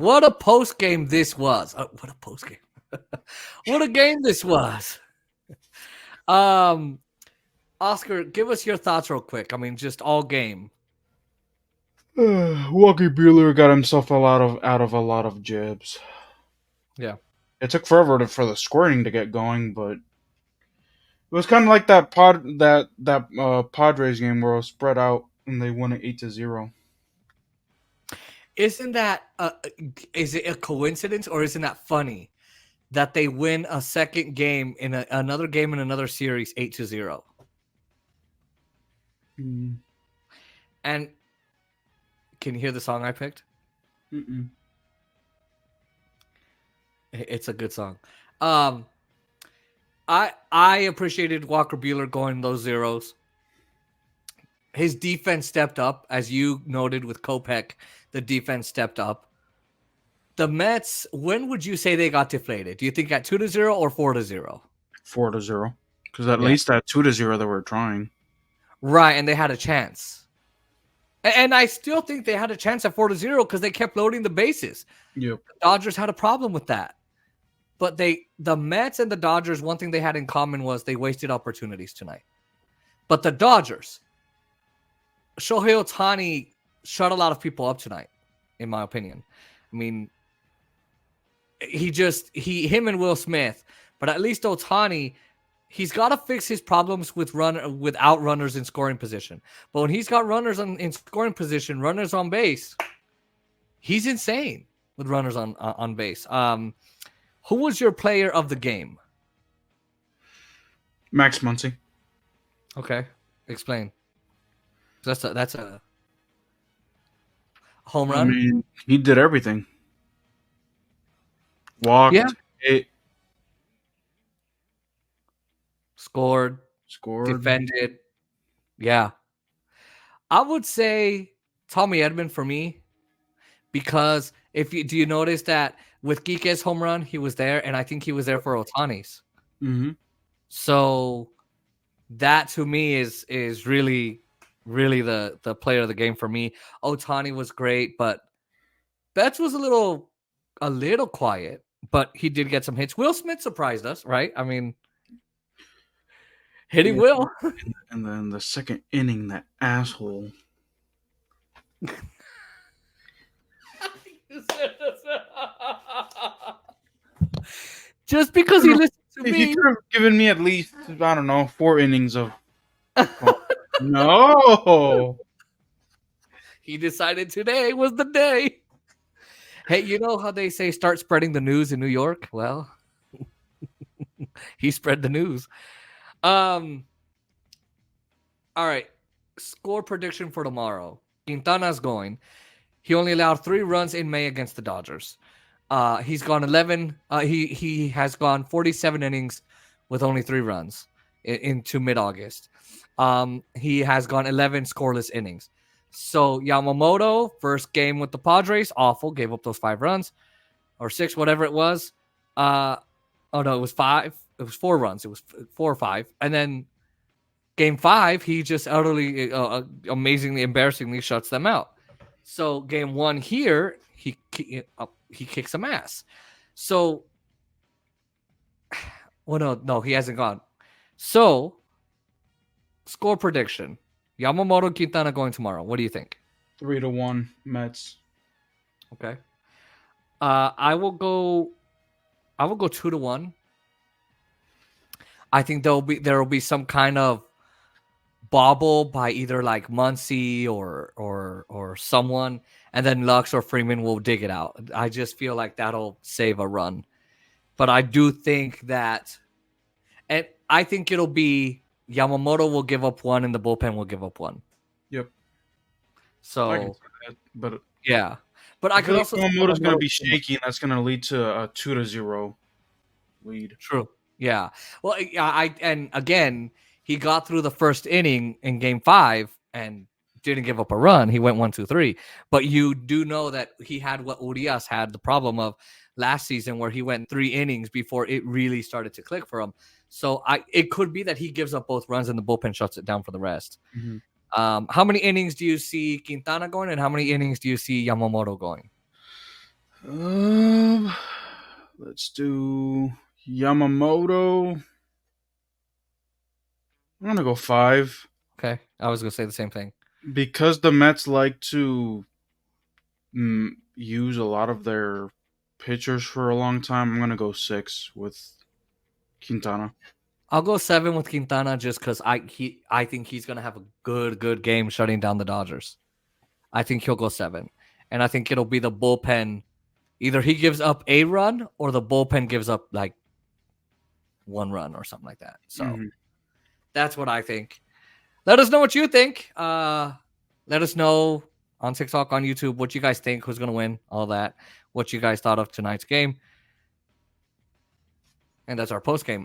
What a post game this was. What a post game. What a game this was. Oscar, give us your thoughts real quick. I mean, just all game. Walker Bueller got himself out of a lot of jibs. Yeah. It took forever for the scoring to get going, but it was kind of like that Padres game where it was spread out and they won it 8-0. Isn't that is it a coincidence or isn't that funny that they win a second game in another game in another series 8-0? Mm. And can you hear the song I picked? Mm-mm. It's a good song. I appreciated Walker Bueller going those zeros. His defense stepped up, as you noted with Kopech. The defense stepped up. The Mets, when would you say they got deflated? Do you think at 2-0 or 4-0? 4-0. Because at least at 2-0 they were trying. Right, and they had a chance. And I still think they had a chance at 4-0 because they kept loading the bases. Yep. The Dodgers had a problem with that. But the Mets and the Dodgers, one thing they had in common was they wasted opportunities tonight. But the Dodgers, Shohei Ohtani shut a lot of people up tonight, in my opinion. I mean, him and Will Smith, but at least Ohtani, he's got to fix his problems without runners in scoring position. But when he's got runners in scoring position, runners on base, he's insane with runners on base. Who was your player of the game? Max Muncy. Okay, explain. That's a home run. I mean, he did everything. Walked, hit, scored, defended. Yeah, I would say Tommy Edmond for me, because do you notice that with Kike's home run, he was there, and I think he was there for Ohtani's. Mm-hmm. So that to me is really, really the player of the game for me. Ohtani was great, but Betts was a little quiet, but he did get some hits. Will Smith surprised us, right? I mean, hitting Will. And then the second inning, that asshole. Just because he listened to me. He could have given me at least, I don't know, 4 innings of... No! He decided today was the day. Hey, you know how they say start spreading the news in New York? Well, he spread the news. All right. Score prediction for tomorrow. Quintana's going. He only allowed 3 runs in May against the Dodgers. He's gone 11. He has gone 47 innings with only 3 runs into mid-August. He has gone 11 scoreless innings. So Yamamoto, first game with the Padres, awful. Gave up those 5 runs or 6, whatever it was. Oh no, it was 5. It was 4 runs. It was 4 or 5. And then game 5, he just utterly, amazingly, embarrassingly shuts them out. So game 1 here, he kicks some ass. So, well, no, he hasn't gone. So, score prediction: Yamamoto, Quintana going tomorrow. What do you think? 3-1 Mets. Okay. I will go 2-1. I think there will be some kind of bobble by either like Muncie or someone, and then Lux or Freeman will dig it out. I just feel like that'll save a run. But I do think that, and I think it'll be Yamamoto will give up 1 and the bullpen will give up 1. Yep. So, I can see that, but yeah. But I could also Yamamoto's going to be shaky, and that's going to lead to a 2-0 lead. True. Yeah. Well, and again, he got through the first inning in game 5 and didn't give up a run. He went 1-2-3. But you do know that he had what Urias had the problem of last season, where he went 3 innings before it really started to click for him. So it could be that he gives up both runs and the bullpen shuts it down for the rest. Mm-hmm. How many innings do you see Quintana going, and how many innings do you see Yamamoto going? Um, let's do Yamamoto. I'm gonna go 5 Okay, I was gonna say the same thing. because the Mets like to use a lot of their pitchers for a long time. I'm gonna go 6 with Quintana. I'll go 7 with Quintana just because I think he's gonna have a good game shutting down the Dodgers. I think he'll go 7, and I think it'll be the bullpen. Either he gives up a run or the bullpen gives up like 1 run or something like that. So that's what I think. Let us know what you think. Let us know on TikTok, on YouTube, what you guys think, who's gonna win, all that. What you guys thought of tonight's game, and that's our post game.